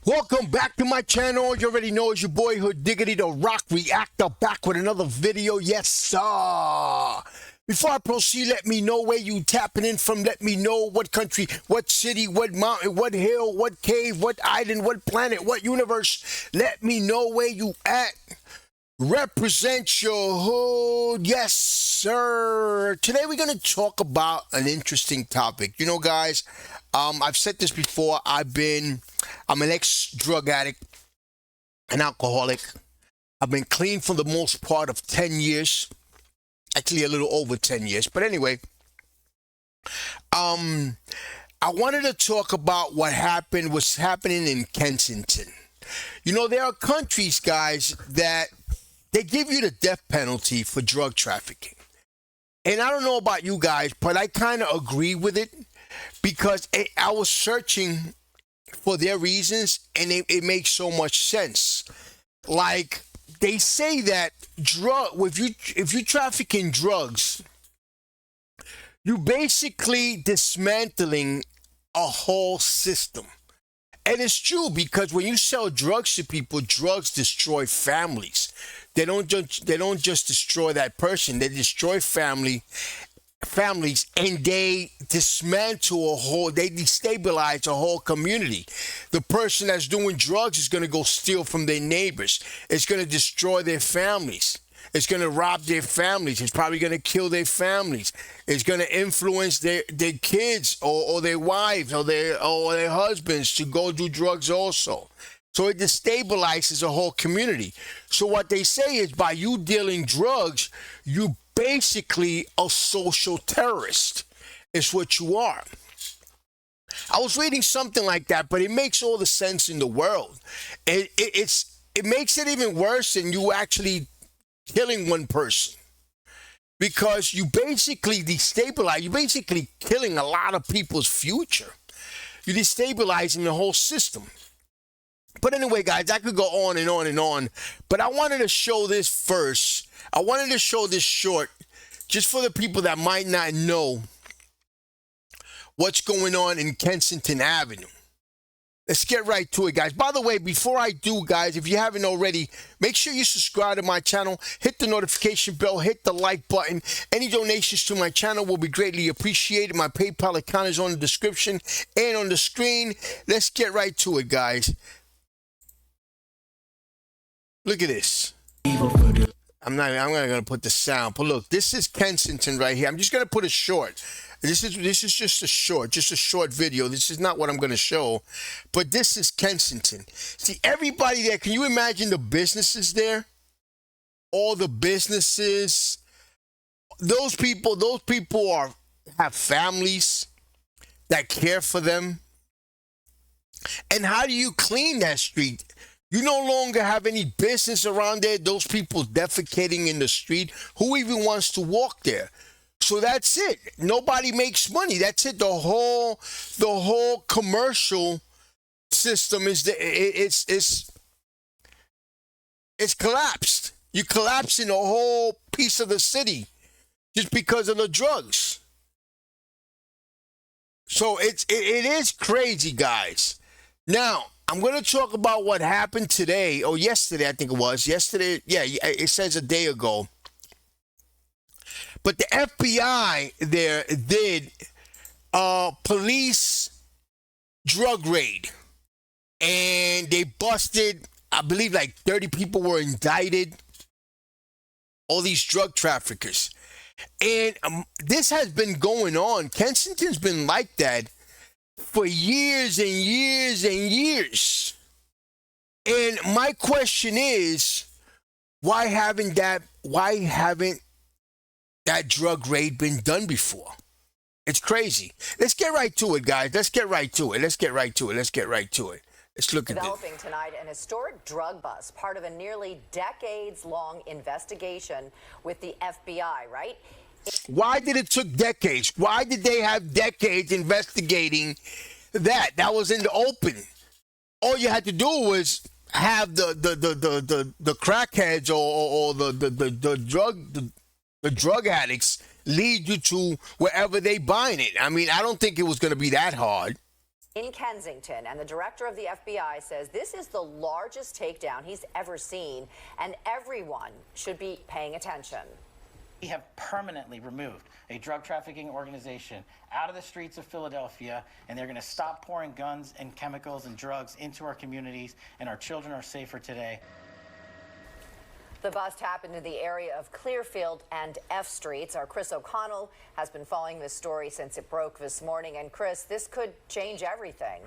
Welcome back to my channel. You already know it's your boy Hood Diggity the Rock Reactor, back with another video. Yes, sir. Before I proceed, let me know where you tapping in from. Let me know what country, what city, what mountain, what hill, what cave, what island, what planet, what universe. Let me know where you at. Represent your hood. Yes, sir. Today we're going to talk about an interesting topic. You know, guys, I've said this before. I'm an ex-drug addict, an alcoholic. I've been clean for the most part of 10 years. Actually, a little over 10 years. But anyway, I wanted to talk about what's happening in Kensington. You know, there are countries, guys, that they give you the death penalty for drug trafficking. And I don't know about you guys, but I kind of agree with it because I was searching for their reasons, and it makes so much sense. Like, they say that if you traffic in drugs, you basically dismantling a whole system. And it's true, because when you sell drugs to people, drugs destroy families. They don't just destroy that person. They destroy families, and they dismantle they destabilize a whole community. The person that's doing drugs is going to go steal from their neighbors. It's going to destroy their families. It's going to rob their families. It's probably going to kill their families. It's going to influence their kids or their wives or their husbands to go do drugs also. So it destabilizes a whole community. So what they say is, by you dealing drugs, you basically a social terrorist. Is what you are. I was reading something like that, but it makes all the sense in the world. It makes it even worse than you actually killing one person, because you basically destabilize. You're basically killing a lot of people's future. You're destabilizing the whole system. But anyway, guys, I could go on and on and on, but I wanted to show this first. I wanted to show this short, just for the people that might not know what's going on in Kensington Avenue. Let's get right to it, guys. By the way, before I do, guys, if you haven't already, make sure you subscribe to my channel, hit the notification bell, hit the like button. Any donations to my channel will be greatly appreciated. My PayPal account is on the description and on the screen. Let's get right to it, guys. Look at this. I'm not gonna put the sound, but look, this is Kensington right here. I'm just gonna put a short. This is just a short video. This is not what I'm gonna show, but this is Kensington. See, everybody there. Can you imagine the businesses there? All the businesses. Those people have families that care for them. And how do you clean that street? You no longer have any business around there. Those people defecating in the street. Who even wants to walk there? So that's it. Nobody makes money. That's it. The whole commercial system is it's collapsed. You collapsing a whole piece of the city just because of the drugs. So it is crazy, guys. Now, I'm going to talk about what happened today, or yesterday, I think it was. Yesterday, yeah, it says a day ago. But the FBI there did a police drug raid. And they busted, I believe, like 30 people were indicted. All these drug traffickers. And this has been going on. Kensington's been like that for years and years and years. And my question is, why haven't that drug raid been done before? It's crazy. Let's get right to it, guys. Let's get right to it. Let's look at this. Developing tonight, an historic drug bust, part of a nearly decades-long investigation with the FBI, right? Why did it took decades? Why did they have decades investigating that? That was in the open. All you had to do was have the crackheads or the drug addicts lead you to wherever they buying it. I mean, I don't think it was going to be that hard. in Kensington, and the director of the FBI says this is the largest takedown he's ever seen, and everyone should be paying attention. We have permanently removed a drug trafficking organization out of the streets of Philadelphia, and they're going to stop pouring guns and chemicals and drugs into our communities, and our children are safer today. The bust happened in the area of Clearfield and F Streets. Our Chris O'Connell has been following this story since it broke this morning. And Chris, this could change everything.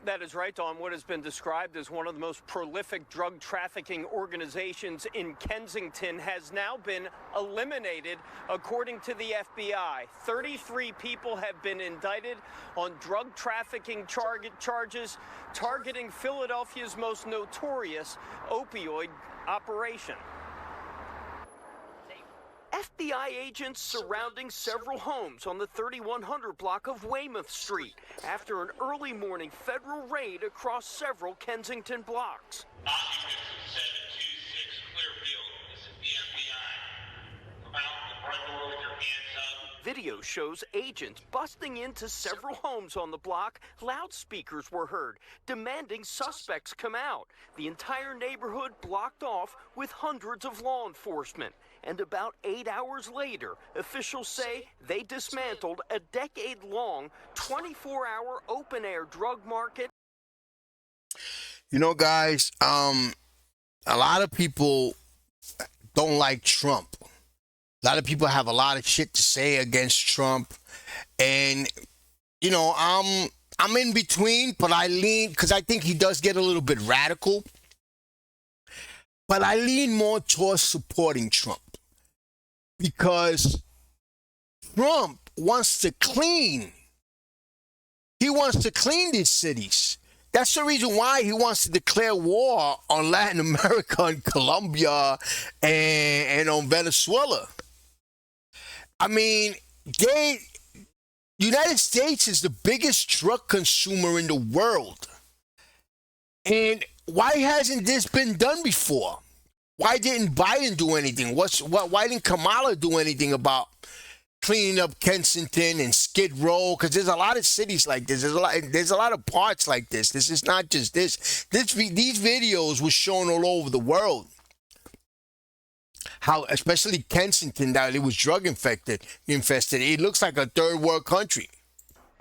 That is right, Dawn. What has been described as one of the most prolific drug trafficking organizations in Kensington has now been eliminated, according to the FBI. 33 people have been indicted on drug trafficking charges targeting Philadelphia's most notorious opioid operation. FBI agents surrounding several homes on the 3100 block of Weymouth Street after an early morning federal raid across several Kensington blocks. Occupants of 726 Clearfield, this is the FBI. Come out the front door with your hands up. Video shows agents busting into several homes on the block. Loudspeakers were heard, demanding suspects come out. The entire neighborhood blocked off with hundreds of law enforcement. And about 8 hours later, officials say they dismantled a decade-long, 24-hour open-air drug market. You know, guys, a lot of people don't like Trump. A lot of people have a lot of shit to say against Trump. And, you know, I'm in between, but I lean, because I think he does get a little bit radical. But I lean more towards supporting Trump. Because Trump wants to clean. He wants to clean these cities. That's the reason why he wants to declare war on Latin America and Colombia and on Venezuela. I mean, United States is the biggest drug consumer in the world. And why hasn't this been done before? Why didn't Biden do anything? Why didn't Kamala do anything about cleaning up Kensington and Skid Row? Because there's a lot of cities like this. There's a lot of parts like this. This is not just this. These videos were shown all over the world. How, especially Kensington, that it was drug infested. It looks like a third world country.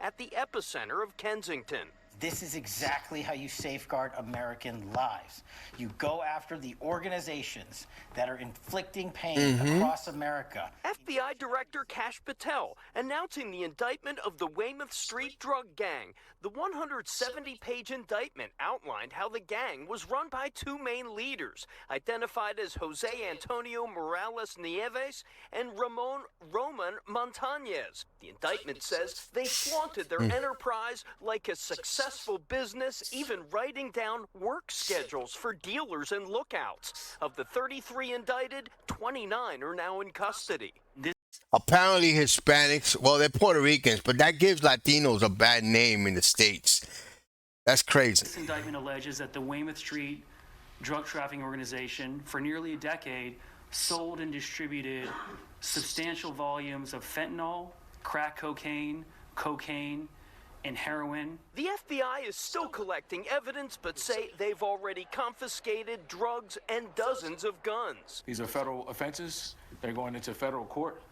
At the epicenter of Kensington. This is exactly how you safeguard American lives. You go after the organizations that are inflicting pain across America. FBI Director Kash Patel announcing the indictment of the Weymouth Street drug gang. The 170-page indictment outlined how the gang was run by two main leaders, identified as Jose Antonio Morales Nieves and Roman Montañez. The indictment says they flaunted their enterprise like a successful business, even writing down work schedules for dealers and lookouts. Of the 33 indicted, 29 are now in custody. Apparently Hispanics, well, they're Puerto Ricans, but that gives Latinos a bad name in the States. That's crazy. This indictment alleges that the Weymouth Street drug trafficking organization, for nearly a decade, sold and distributed substantial volumes of fentanyl, crack cocaine, and heroin. The FBI is still collecting evidence, but say they've already confiscated drugs and dozens of guns. These are federal offenses. They're going into federal court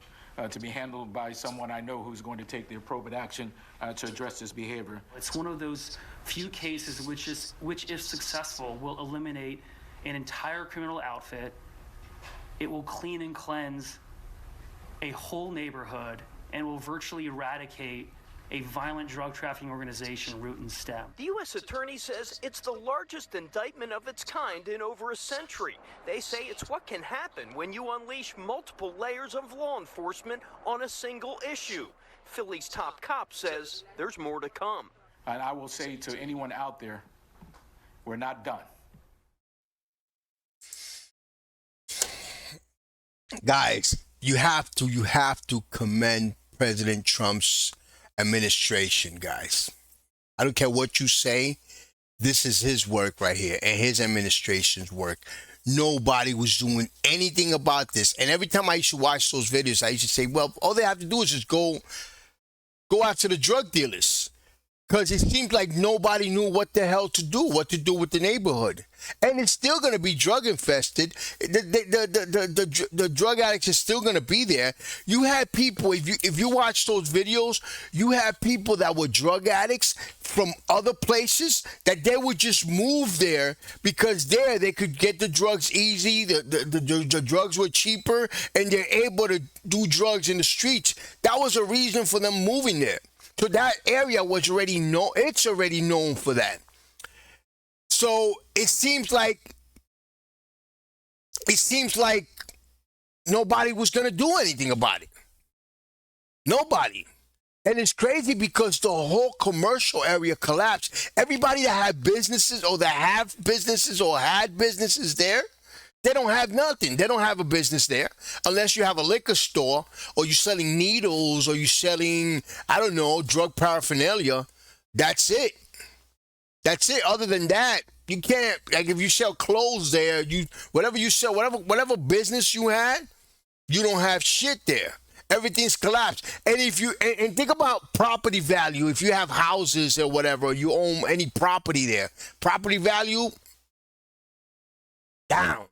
to be handled by someone I know who's going to take the appropriate action to address this behavior. It's one of those few cases which, if successful, will eliminate an entire criminal outfit. It will clean and cleanse a whole neighborhood and will virtually eradicate a violent drug trafficking organization root and stem. The U.S. Attorney says it's the largest indictment of its kind in over a century. They say it's what can happen when you unleash multiple layers of law enforcement on a single issue. Philly's top cop says there's more to come. And I will say to anyone out there, we're not done. Guys, you have to commend President Trump's administration, guys. I don't care what you say. This is his work right here and his administration's work. Nobody was doing anything about this. And every time I used to watch those videos, I used to say, well, all they have to do is just go go after the drug dealers. Because it seems like nobody knew what the hell to do, what to do with the neighborhood. And it's still going to be drug infested. The drug addicts are still going to be there. You had people, if you watch those videos, you had people that were drug addicts from other places that they would just move there because there they could get the drugs easy, the drugs were cheaper, and they're able to do drugs in the streets. That was a reason for them moving there. So that area was already known. It's already known for that. So it seems like nobody was going to do anything about it. Nobody. And it's crazy because the whole commercial area collapsed. Everybody that had businesses or that have businesses or had businesses there, they don't have nothing. They don't have a business there unless you have a liquor store or you're selling needles or you're selling, I don't know, drug paraphernalia. That's it. That's it. Other than that, you can't, like if you sell clothes there, whatever you sell, whatever business you had, you don't have shit there. Everything's collapsed. And if you, and think about property value, if you have houses or whatever, you own any property there, property value down.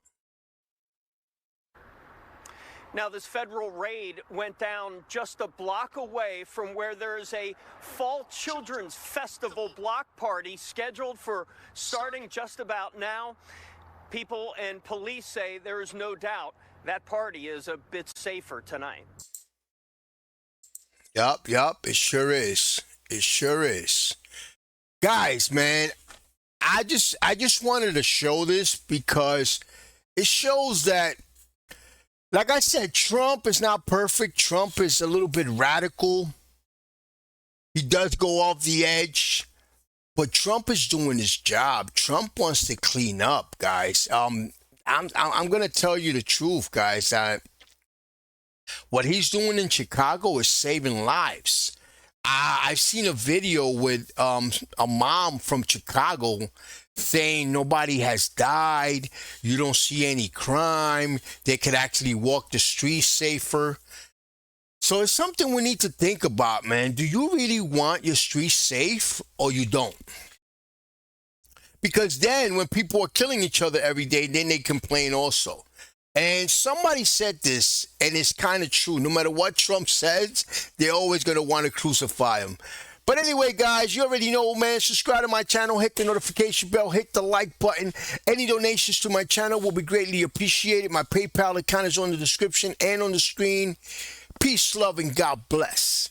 Now, this federal raid went down just a block away from where there is a fall children's festival block party scheduled for starting just about now. People and police say there is no doubt that party is a bit safer tonight. Yup, it sure is. It sure is. Guys, man, I just wanted to show this because it shows that, like I said, Trump is not perfect. Trump is a little bit radical. He does go off the edge, but Trump is doing his job. Trump wants to clean up, guys. I'm gonna tell you the truth, guys. What he's doing in Chicago is saving lives. I've seen a video with a mom from Chicago saying nobody has died, you don't see any crime, they could actually walk the streets safer. So it's something we need to think about, man. Do you really want your streets safe or you don't? Because then when people are killing each other every day, then they complain also. And somebody said this, and it's kind of true. No matter what Trump says, they're always going to want to crucify him. But anyway, guys, you already know, man. Subscribe to my channel, hit the notification bell, hit the like button. Any donations to my channel will be greatly appreciated. My PayPal account is on the description and on the screen. Peace, love, and God bless.